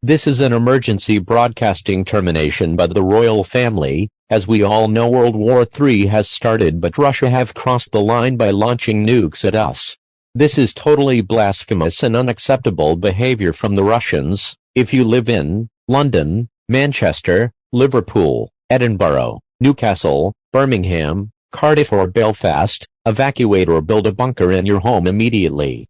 This is an emergency broadcasting termination by the royal family. As we all know, World War III has started, but Russia have crossed the line by launching nukes at us. This is totally blasphemous and unacceptable behavior from the Russians. If you live in London, Manchester, Liverpool, Edinburgh, Newcastle, Birmingham, Cardiff or Belfast, evacuate or build a bunker in your home immediately.